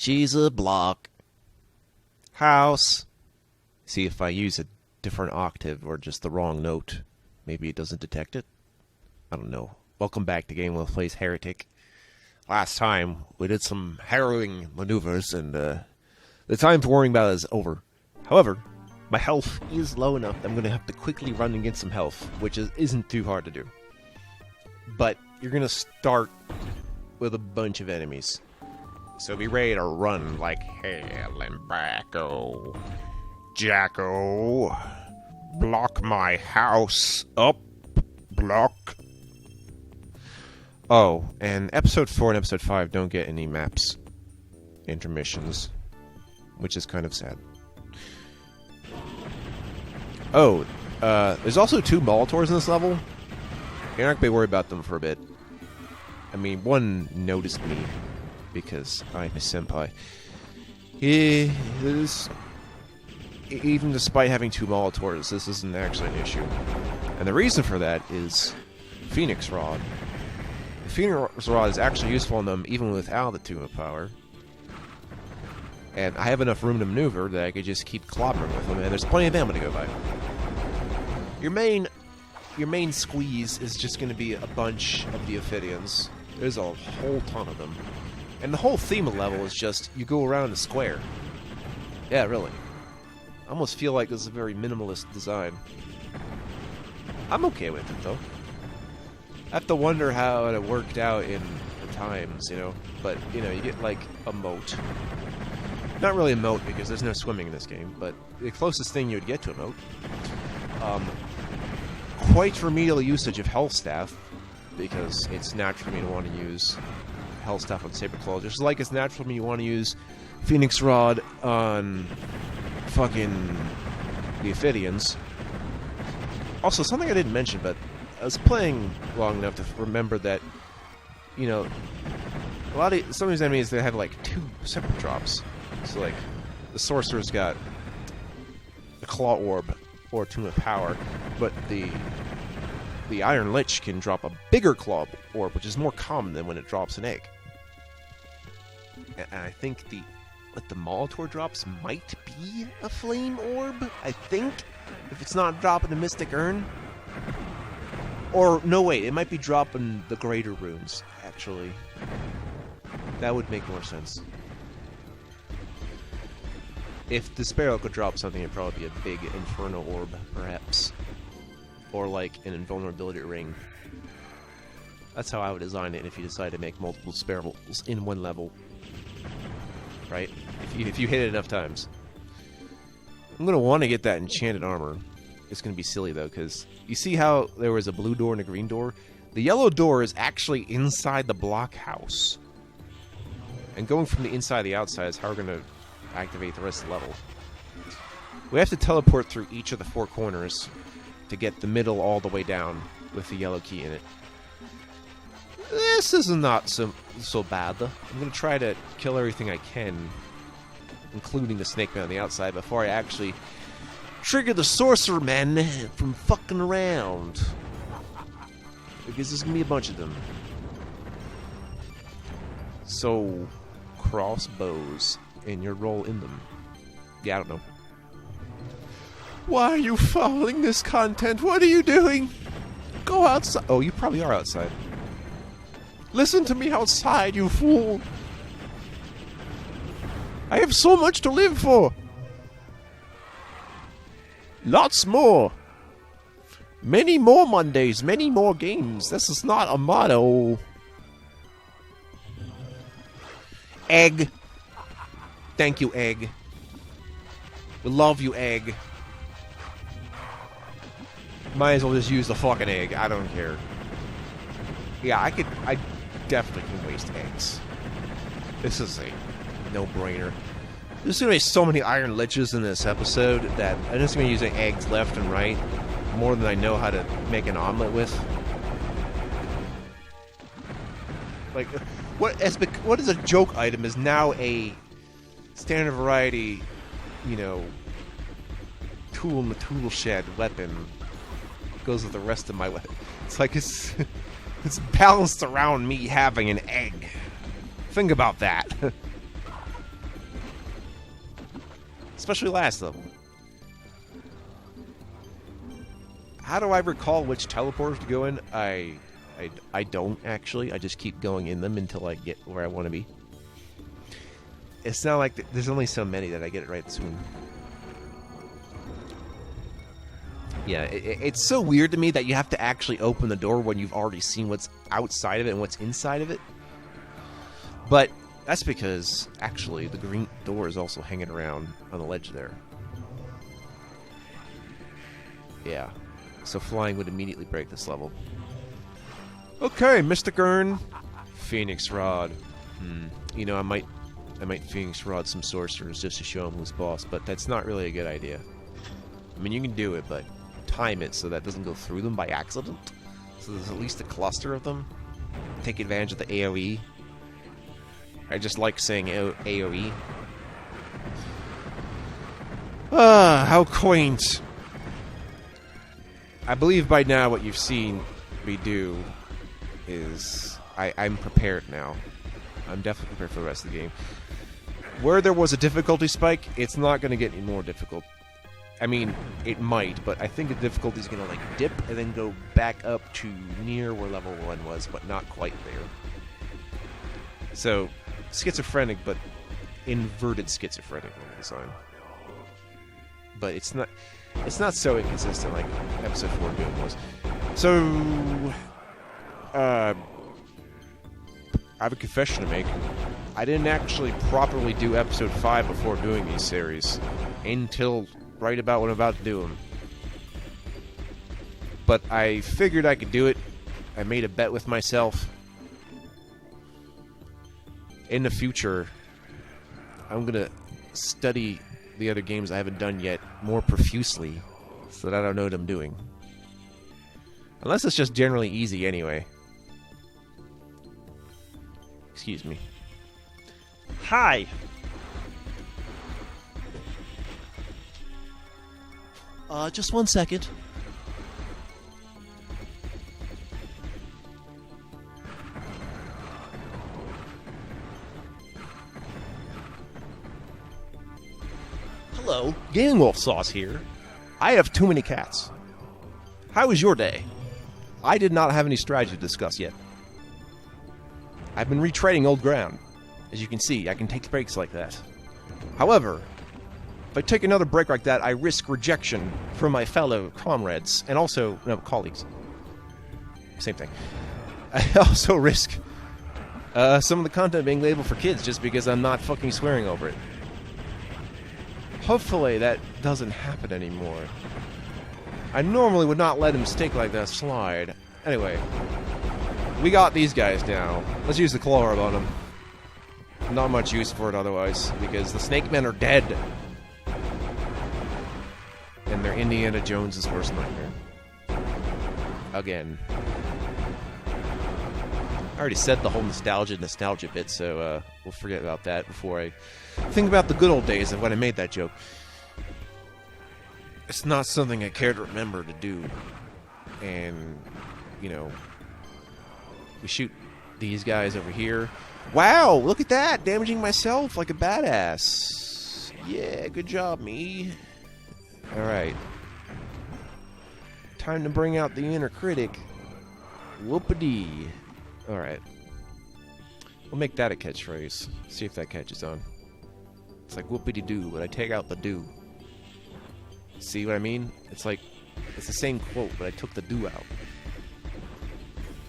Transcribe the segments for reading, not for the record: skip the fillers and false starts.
She's a block. House. See, if I use a different octave or just the wrong note, maybe it doesn't detect it? I don't know. Welcome back to Game With Plays Heretic. Last time, we did some harrowing maneuvers, and the time for worrying about it is over. However, my health is low enough that I'm going to have to quickly run and get some health, which isn't too hard to do. But you're going to start with a bunch of enemies. So be ready to run like hell and backo. Jacko, block my house up, block. Oh, and episode 4 and episode 5 don't get any maps intermissions, which is kind of sad. Oh, there's also 2 Molotovs in this level. You're not going to be worried about them for a bit. I mean, one noticed me because I'm a senpai. Even despite having 2 Molotovs, this isn't actually an issue. And the reason for that is Phoenix Rod. The Phoenix Rod is actually useful on them even without the Tomb of Power. And I have enough room to maneuver that I could just keep clobbering with them, and there's plenty of ammo to go by. Your main squeeze is just going to be a bunch of the Ophidians. There's a whole ton of them. And the whole theme of the level is just, you go around a square. Yeah, really. I almost feel like this is a very minimalist design. I'm okay with it, though. I have to wonder how it worked out in the times, you know. But, you know, you get, like, a moat. Not really a moat, because there's no swimming in this game, but the closest thing you would get to a moat. Quite remedial usage of Health Staff, because it's natural for me to want to use Health Staff on Saber Claw, just like it's natural for me to want to use Phoenix Rod on fucking the Ophidians. Also, something I didn't mention, but I was playing long enough to remember that, you know, some of these enemies, they have like 2 separate drops. So, like, the Sorcerer's got the Claw Orb or Tomb of Power, but the Iron Lich can drop a bigger Claw Orb, which is more common than when it drops an egg. And I think the Molotov drops might be a Flame Orb, I think, if it's not dropping the Mystic Urn. Or, no wait, it might be dropping the Greater Runes, actually. That would make more sense. If the Sparrow could drop something, it'd probably be a big Inferno Orb, perhaps. Or like an Invulnerability Ring. That's how I would design it if you decide to make multiple Sparrows in one level. Right? If you hit it enough times. I'm going to want to get that Enchanted Armor. It's going to be silly, though, because you see how there was a blue door and a green door? The yellow door is actually inside the blockhouse. And going from the inside to the outside is how we're going to activate the rest of the level. We have to teleport through each of the 4 corners to get the middle all the way down with the yellow key in it. This is not so bad, though. I'm going to try to kill everything I can, including the snake man on the outside, before I actually trigger the sorcerer men from fucking around. Because there's going to be a bunch of them. So, crossbows and your role in them. Yeah, I don't know. Why are you following this content? What are you doing? Go outside. Oh, you probably are outside. Listen to me outside, you fool. I have so much to live for. Lots more. Many more Mondays, many more games. This is not a motto. Egg. Thank you, Egg. We love you, Egg. Might as well just use the fucking egg. I don't care. Yeah, I definitely can waste eggs. This is a no-brainer. There's gonna be so many Iron Liches in this episode that I'm just gonna be using eggs left and right more than I know how to make an omelet with. Like, what is a joke item is now a standard variety, you know, tool in the tool shed weapon. Goes with the rest of my weapon. It's like it's balanced around me having an egg. Think about that. Especially last level. How do I recall which teleporters to go in? I don't, actually. I just keep going in them until I get where I want to be. It's not like there's only so many that I get it right soon. Yeah, it's so weird to me that you have to actually open the door when you've already seen what's outside of it and what's inside of it. But that's because, actually, the green door is also hanging around on the ledge there. Yeah. So flying would immediately break this level. Okay, Mystic Urn. Phoenix Rod. You know, I might Phoenix Rod some sorcerers just to show them who's boss, but that's not really a good idea. I mean, you can do it, but time it so that doesn't go through them by accident. So there's at least a cluster of them. Take advantage of the AoE. I just like saying AoE. Ah, how quaint. I believe by now what you've seen me do is... I'm prepared now. I'm definitely prepared for the rest of the game. Where there was a difficulty spike, it's not going to get any more difficult. I mean, it might, but I think the difficulty is going to like dip and then go back up to near where level 1 was, but not quite there. So, schizophrenic, but inverted schizophrenic level design. But it's not so inconsistent like episode 4 Doom was. So, I have a confession to make. I didn't actually properly do episode 5 before doing these series until right about when I'm about to do them. But I figured I could do it. I made a bet with myself. In the future, I'm going to study the other games I haven't done yet more profusely so that I don't know what I'm doing. Unless it's just generally easy anyway. Excuse me. Hi. Just 1 second. Hello, Gaming Wolf Sauce here. I have too many cats. How was your day? I did not have any strategy to discuss yet. I've been retreading old ground. As you can see, I can take breaks like that. However, if I take another break like that, I risk rejection from my fellow comrades, and also, no, colleagues. Same thing. I also risk some of the content being labeled for kids just because I'm not fucking swearing over it. Hopefully that doesn't happen anymore. I normally would not let a mistake like that slide. Anyway, we got these guys now. Let's use the claw orb on them. Not much use for it otherwise, because the snake men are dead. And they're Indiana Jones's worst nightmare. Again. I already said the whole nostalgia bit, so we'll forget about that before I think about the good old days of when I made that joke. It's not something I care to remember to do. And, you know, we shoot these guys over here. Wow, look at that! Damaging myself like a badass. Yeah, good job, me. Alright. Time to bring out the inner critic. Whoop-a-dee. Alright. We'll make that a catchphrase. See if that catches on. It's like whoopity-doo, but I take out the do. See what I mean? It's like, it's the same quote, but I took the do out.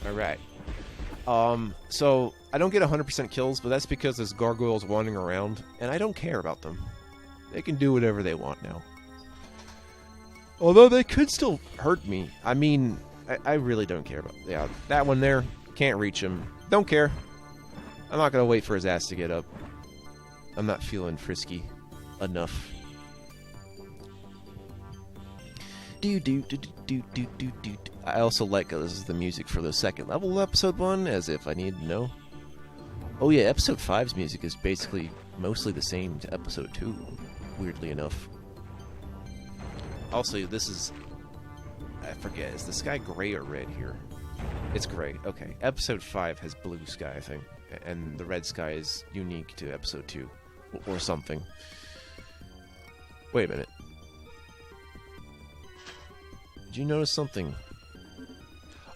Alright. So, I don't get 100% kills, but that's because there's gargoyles wandering around, and I don't care about them. They can do whatever they want now. Although they could still hurt me. I mean, I really don't care about... Yeah, that one there, can't reach him. Don't care. I'm not gonna wait for his ass to get up. I'm not feeling frisky enough. I also like this is the music for the second level of episode 1, as if I needed to know. Oh yeah, episode 5's music is basically mostly the same to episode 2, weirdly enough. Also, this is... I forget, is the sky gray or red here? It's gray, okay. Episode 5 has blue sky, I think. And the red sky is unique to episode 2. Or something. Wait a minute. Did you notice something?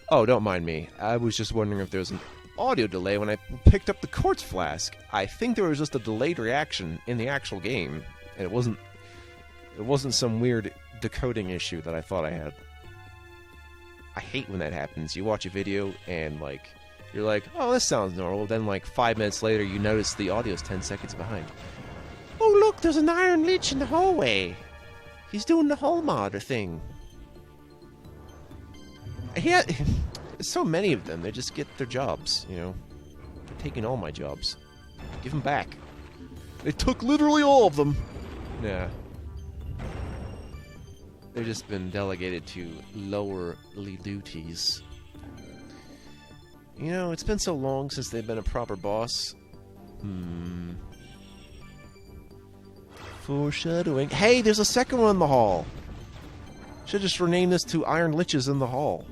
Oh, don't mind me. I was just wondering if there was an audio delay when I picked up the quartz flask. I think there was just a delayed reaction in the actual game, and it wasn't some weird decoding issue that I thought I had. I hate when that happens. You watch a video and like you're like, "Oh, this sounds normal." Then like 5 minutes later, you notice the audio's 10 seconds behind. Oh, look, there's an iron lich in the hallway. He's doing the hall modder thing. So many of them, they just get their jobs, you know. They're taking all my jobs. Give them back. They took literally all of them. Yeah. They've just been delegated to lower duties. You know, it's been so long since they've been a proper boss. Foreshadowing. Hey, there's a second one in the hall. Should just rename this to Iron Liches in the Hall.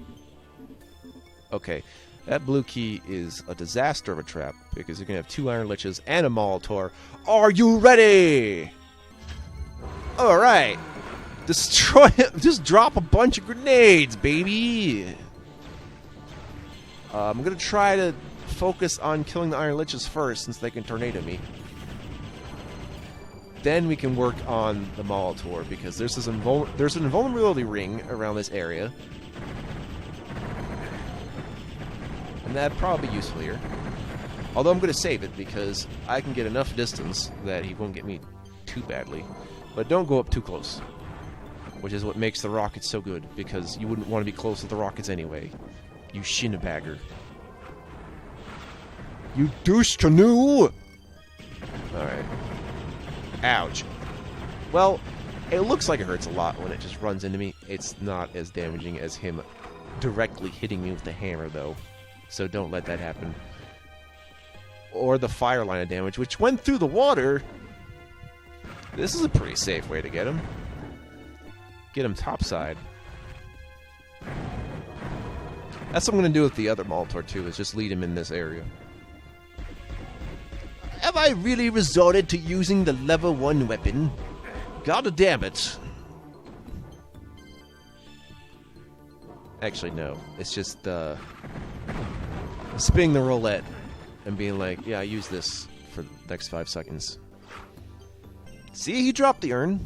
Okay, that blue key is a disaster of a trap because you're gonna have 2 Iron Liches and a Molitor. Are you ready? All right, destroy it. Just drop a bunch of grenades, baby. I'm gonna try to focus on killing the Iron Liches first, since they can tornado me. Then we can work on the Molitor because there's an invulnerability ring around this area. And that'd probably be useful here. Although I'm going to save it because I can get enough distance that he won't get me too badly. But don't go up too close. Which is what makes the rockets so good, because you wouldn't want to be close to the rockets anyway. You shinabagger. You douche canoe! Alright. Ouch. Well, it looks like it hurts a lot when it just runs into me. It's not as damaging as him directly hitting me with the hammer, though. So don't let that happen. Or the fire line of damage, which went through the water. This is a pretty safe way to get him. Get him topside. That's what I'm going to do with the other Molitor, too, is just lead him in this area. Have I really resorted to using the level 1 weapon? God damn it. Actually, no. It's just, spinning the roulette and being like, yeah, I use this for the next 5 seconds. See, he dropped the urn.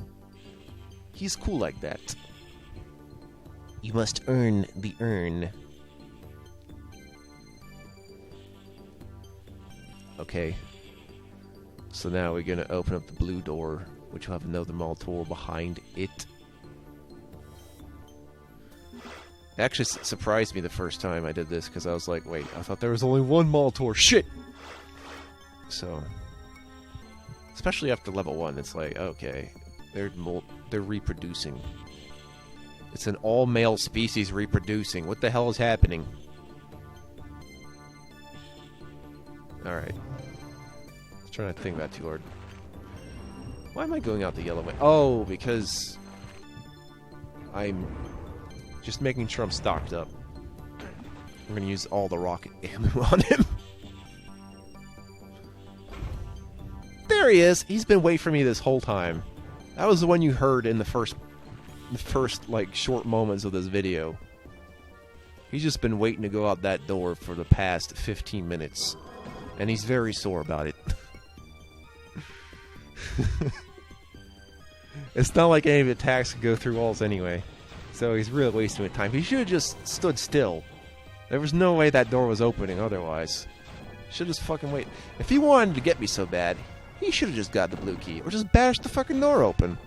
He's cool like that. You must earn the urn. Okay. So now we're gonna open up the blue door, which will have another Molitor behind it. It actually surprised me the first time I did this, because I was like, wait, I thought there was only one Molitor. Shit! So, especially after level 1, it's like, okay, they're reproducing. It's an all-male species reproducing. What the hell is happening? Alright. Trying to think about too hard. Why am I going out the yellow way? Oh, because I'm just making sure I'm stocked up. I'm gonna use all the rocket ammo on him. There he is. He's been waiting for me this whole time. That was the one you heard in the first like short moments of this video. He's just been waiting to go out that door for the past 15 minutes, and he's very sore about it. It's not like any of the attacks could go through walls anyway, so he's really wasting his time. He should have just stood still. There was no way that door was opening otherwise. Should just fucking wait. If he wanted to get me so bad, he should have just got the blue key, or just bashed the fucking door open.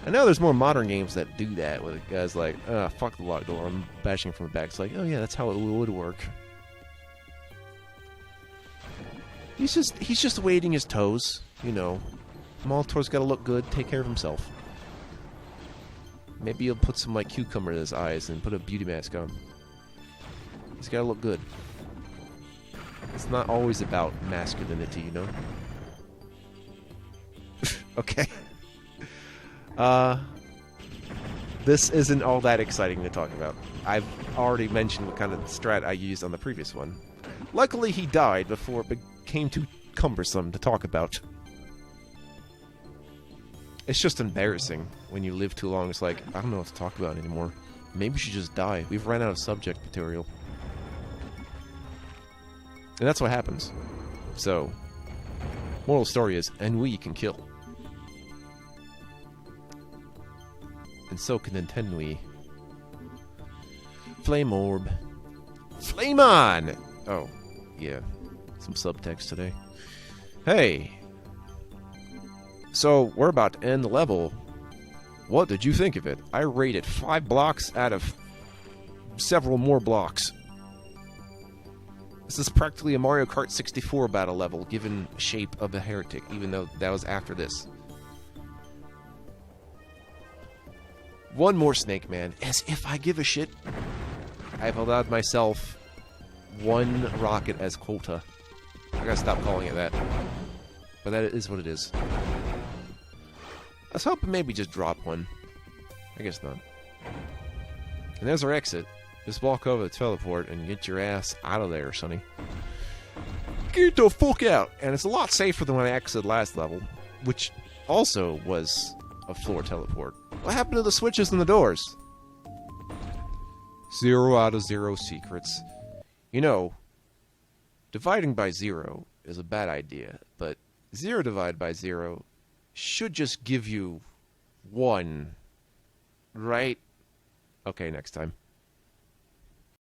I know there's more modern games that do that, with guys like, fuck the locked door, I'm bashing from the back. It's like, oh yeah, that's how it would work. He's just waiting his toes, you know. Molitor's gotta look good, take care of himself. Maybe he'll put some like cucumber in his eyes and put a beauty mask on. He's gotta look good. It's not always about masculinity, you know? Okay. This isn't all that exciting to talk about. I've already mentioned what kind of strat I used on the previous one. Luckily, he died before it became too cumbersome to talk about. It's just embarrassing when you live too long. It's like, I don't know what to talk about anymore. Maybe we should just die. We've ran out of subject material. And that's what happens. So, moral story is, ennui can kill. And so can Nintendo. Flame Orb. Flame on! Oh, yeah. Some subtext today. Hey! So, we're about to end the level. What did you think of it? I rated 5 blocks out of several more blocks. This is practically a Mario Kart 64 battle level, given shape of a Heretic, even though that was after this. One more Snake Man, as if I give a shit. I've allowed myself one rocket as quota. I gotta stop calling it that. But that is what it is. I was hoping maybe just drop one. I guess not. And there's our exit. Just walk over the teleport and get your ass out of there, sonny. Get the fuck out! And it's a lot safer than when I exited last level, which also was a floor teleport. What happened to the switches and the doors? 0 out of 0 secrets. You know, dividing by 0 is a bad idea, but 0 divided by 0 should just give you 1, right? Okay, next time.